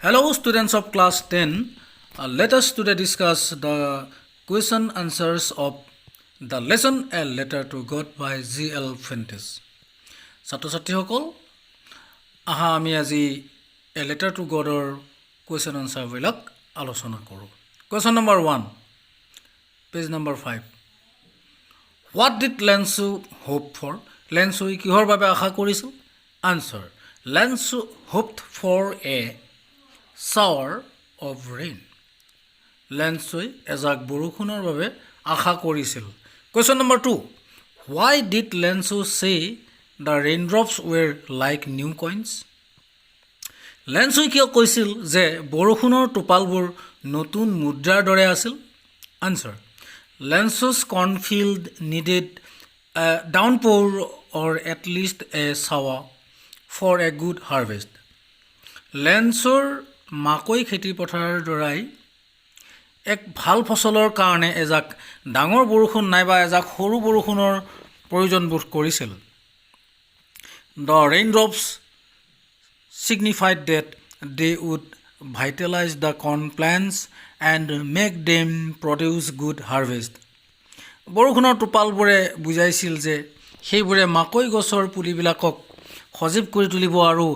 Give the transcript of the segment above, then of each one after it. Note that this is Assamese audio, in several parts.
Hello, students of class 10. Let us today discuss the question answers of the lesson A Letter to God by G.L. Fuentes. ছাত্ৰ ছাত্ৰীসকল আহা আমি আজি A Letter to Godৰ question answer বিলাক আলোচনা কৰোঁ। Question number 1, page number 5. What did Lansu hope for? Lansu কিহৰ বাবে আশা কৰিছিল? Answer. Lansu hoped for a shower of rain. Lansu এজাক বৰষুণৰ বাবে আশা কৰিছিল। Question number 2. Why did Lansu say the raindrops were like new coins? Lansu কিয় কৈছিল যে বৰষুণৰ টোপালবোৰ নতুন মুদ্ৰাৰ দৰে আছিল? Answer. Lansu's cornfield needed a downpour or at least a shower for a good harvest. Lansur মাকৈ খেতি পথাৰৰ দৰাই এক ভাল ফসলৰ কাৰণে এজাক ডাঙৰ বৰষুণ নাইবা এজাক সৰু বৰষুণৰ প্ৰয়োজন বোধ কৰিছিল। The raindrops signified that they would vitalize the corn plants and make them produce good harvest. বৰষুণৰ টোপালবোৰে বুজাইছিল যে সেইবোৰে মাকৈ গছৰ পুলিবিলাকক সজীৱ কৰি তুলিব আৰু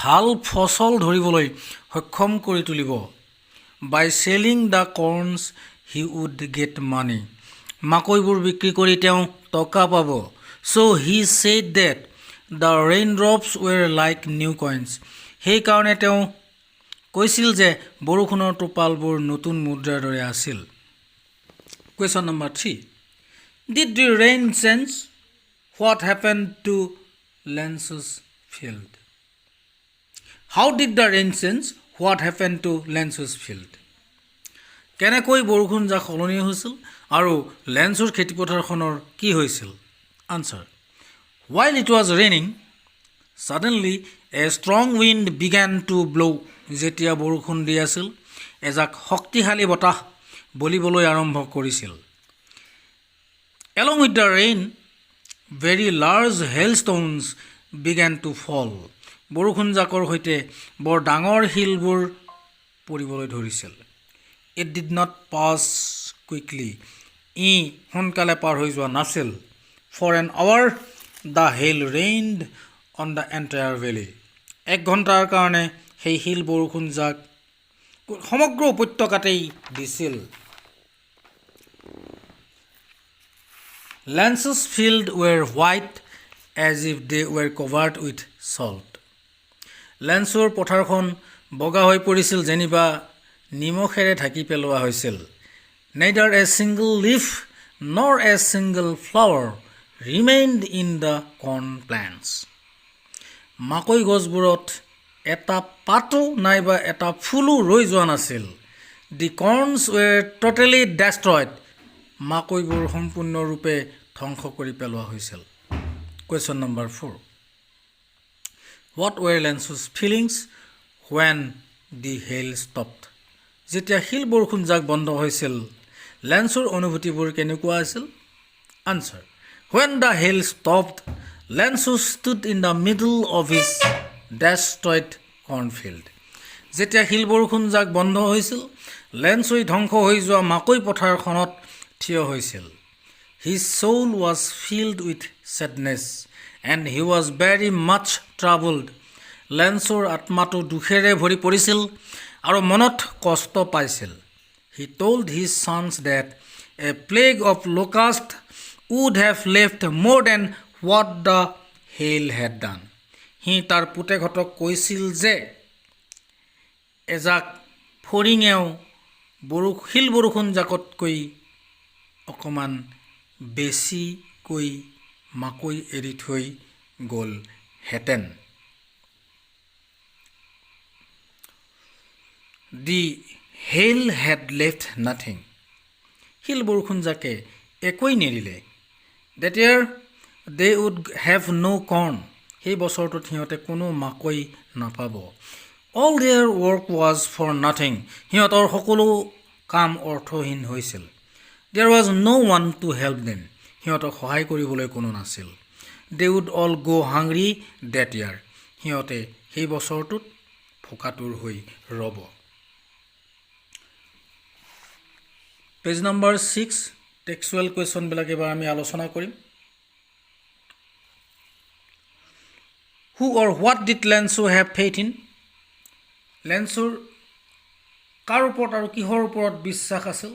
ভাল ফসল ধৰিবলৈ সক্ষম কৰি তুলিব। By selling the corns he would get money. মাকৈবোৰ বিক্ৰী কৰি তেওঁ টকা পাব। So he said that the raindrops were like new coins. সেইকাৰণে তেওঁ কৈছিল যে বৰষুণৰ টোপালবোৰ নতুন মুদ্ৰাৰ দৰে আছিল। Question number 3. Did the rain change what happened to Lansu's field? How did the rain change what happened to Lansu's field? কেনেকৈ বৰষুণ যা সলনি হৈছিল আৰু লেন্সুৰ খেতিপথাৰখনৰ কি হৈছিল? Answer. While it was raining, suddenly a strong wind began to blow. যেতিয়া বৰষুণ দি আছিল এজাক শক্তিশালী বতাহ বলিবলৈ আৰম্ভ কৰিছিল। Along with the rain, very large hailstones began to fall. বৰষুণ জাকৰ সৈতে বৰ ডাঙৰ শিলবোৰ পৰিবলৈ ধৰিছিল। It did not pass quickly. ই সোনকালে পাৰ হৈ যোৱা নাছিল। For an hour, the hail rained on the entire valley. এক ঘণ্টাৰ কাৰণে সেই শিল বৰষুণ জাক সমগ্ৰ উপত্যকাতেই দিছিল। Lansu's field were white as if they were covered with salt. লেন্সুৰ পথাৰখন বগা হৈ পৰিছিল যেনিবা নিমখেৰে ঢাকি পেলোৱা হৈছিল। Neither a single leaf nor a single flower remained in the corn plants. মাকৈ গছবোৰত এটা পাতো নাইবা এটা ফুলো ৰৈ যোৱা নাছিল। The corns were totally destroyed. মাকৈবোৰ সম্পূৰ্ণৰূপে ধ্বংস কৰি পেলোৱা হৈছিল। Question number 4. What were Lansu's feelings when the hail stopped? যেতিয়া শিল বৰষুণ জাক বন্ধ হৈছিল লেন্সুৰ অনুভূতিবোৰ কেনেকুৱা আছিল? Answer. When the hail stopped, Lansu stood in the middle of his destroyed cornfield. যেতিয়া শিল বৰষুণ জাক বন্ধ হৈছিল লেন্সুই ধ্বংস হৈ যোৱা মাকৈ পথাৰখনত থিয় হৈছিল। His soul was filled with sadness and he was very much troubled. লেন্সুৰ আত্মাটো দুখেৰে ভৰি পৰিছিল আৰু মনত কষ্ট পাইছিল। He told his sons that a plague of locusts would have left more than what the hail had done. সি তাৰ পুতেকহঁতক কৈছিল যে এজাক ফৰিঙেও শিল বৰষুণ জাকতকৈ অকণমান বেছিকৈ মাকৈ এৰি থৈ গ'লহেঁতেন। The hail had left nothing. শিল বৰষুণ জাকে একোৱেই নেৰিলে। That year they would have no corn. সেই বছৰটোত সিহঁতে কোনো মাকৈ নাপাব। All their work was for nothing. সিহঁতৰ সকলো কাম অৰ্থহীন হৈছিল। There was no one to help them. সিহঁতক সহায় কৰিবলৈ কোনো নাছিল। They would all go hungry that year. সিহঁতে সেই বছৰটোত শোকাতুৰ হৈ ৰ'ব। পেজ নম্বৰ 6 টেক্সচুৱেল কুৱেশ্যনবিলাক এবাৰ আমি আলোচনা কৰিম। Who or what did Lenso have faith in? লেন্সোৰ কাৰ ওপৰত আৰু কিহৰ ওপৰত বিশ্বাস আছিল?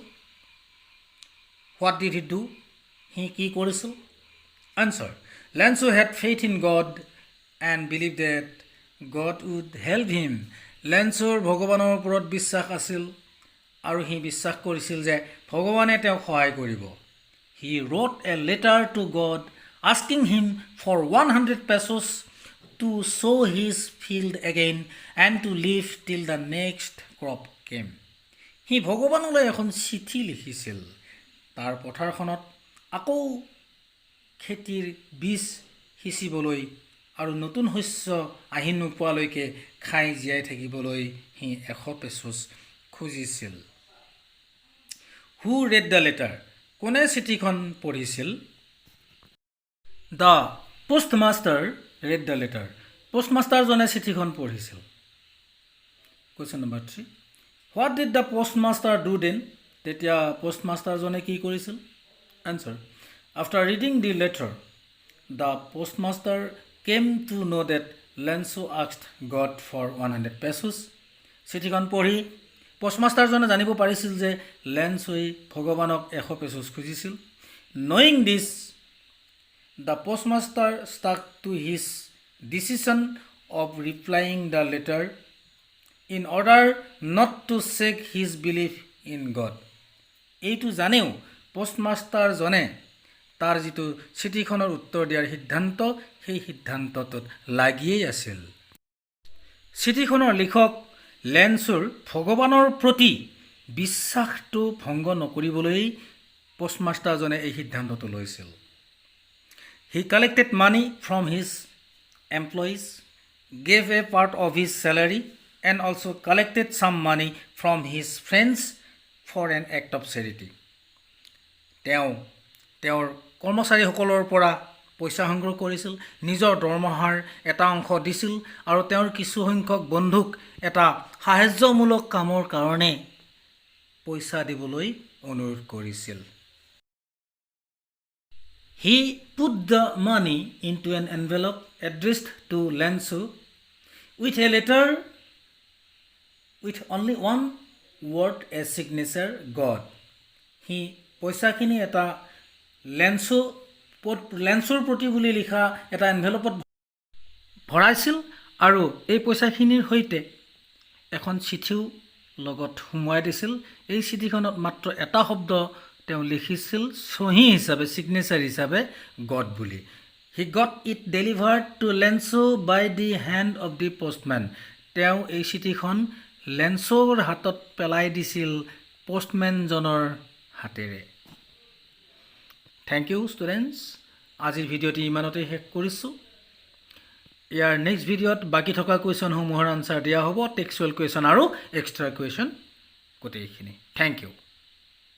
What did he do? সি কি কৰিছিল? Answer. Lenso had faith in God and believed that God would help him. লেন্সোৰ ভগৱানৰ ওপৰত বিশ্বাস আছিল আৰু সি বিশ্বাস কৰিছিল যে ভগৱানে তেওঁক সহায় কৰিব। He wrote a letter to God asking him for 100 pesos to sow his field again and to live till the next crop came. সি ভগৱানলৈ এখন চিঠি লিখিছিল তাৰ পথাৰখনত আকৌ খেতিৰ বীজ সিঁচিবলৈ আৰু নতুন শস্য আহি নোপোৱালৈকে খাই জীয়াই থাকিবলৈ সি 100 পেচোছ খুজিছিল। Who read the letter? কোনে চিঠিখন পঢ়িছিল? The postmaster read the letter. পোষ্টমাষ্টাৰজনে চিঠিখন পঢ়িছিল। Question number 3. What did the postmaster do then? তেতিয়া পোষ্টমাষ্টাৰজনে কি কৰিছিল? Answer. After reading the letter, the postmaster came to know that Lenso asked God for 100 pesos. চিঠিখন পঢ়ি পোষ্টমাষ্টাৰজনে জানিব পাৰিছিল যে লেন্সোই ভগৱানক 100 পেচোছ খুজিছিল। Knowing this, the postmaster stuck to his decision of replying the letter in order not to shake his belief in God. এইটো জানেও পোষ্টমাষ্টাৰজনে তাৰ যিটো চিঠিখনৰ উত্তৰ দিয়াৰ সিদ্ধান্ত সেই সিদ্ধান্তটোত লাগিয়েই আছিল। চিঠিখনৰ লিখক লেন্সোৰ ভগৱানৰ প্ৰতি বিশ্বাসটো ভংগ নকৰিবলৈ পোষ্টমাষ্টাৰজনে এই সিদ্ধান্তটো লৈছিল। He collected money from his employees, gave a part of his salary and also collected some money from his friends for an act of charity. তেওঁৰ কৰ্মচাৰীসকলৰ পৰা পইচা সংগ্ৰহ কৰিছিল, নিজৰ দৰমহাৰ এটা অংশ দিছিল আৰু তেওঁৰ কিছু সংখ্যক বন্ধুক এটা সাহায্যমূলক কামৰ কাৰণে পইচা দিবলৈ অনুৰোধ কৰিছিল। He put the money into an envelope addressed to Lenso with a letter with only one word as signature, God. He পইচাখিনি এটা লেন্সোৰ প্ৰতি বুলি লিখা এটা এনভেলপত ভৰাইছিল আৰু এই পইচাখিনিৰ সৈতে এখন চিঠিও লগত সোমোৱাই দিছিল। এই চিঠিখনত মাত্ৰ এটা শব্দ তেওঁ লিখিছিল সহি হিচাপে, চিগনেচাৰ হিচাপে গড বুলি। He got it delivered to Lenso by the hand of the postman. তেওঁ এই চিঠিখন লেন্সোৰ হাতত পেলাই দিছিল পোষ্টমেনজনৰ হাতেৰে। Thank you students. আজিৰ ভিডিঅ'টি ইমানতে শেষ কৰিছোঁ। ইয়াৰ নেক্সট ভিডিঅ'ত বাকী থকা কুৱেশ্যনসমূহৰ আনচাৰ দিয়া হ'ব, টেক্সচুৱেল কুৱেশ্যন আৰু এক্সট্ৰা কুৱেশ্যন গোটেইখিনি। Thank U.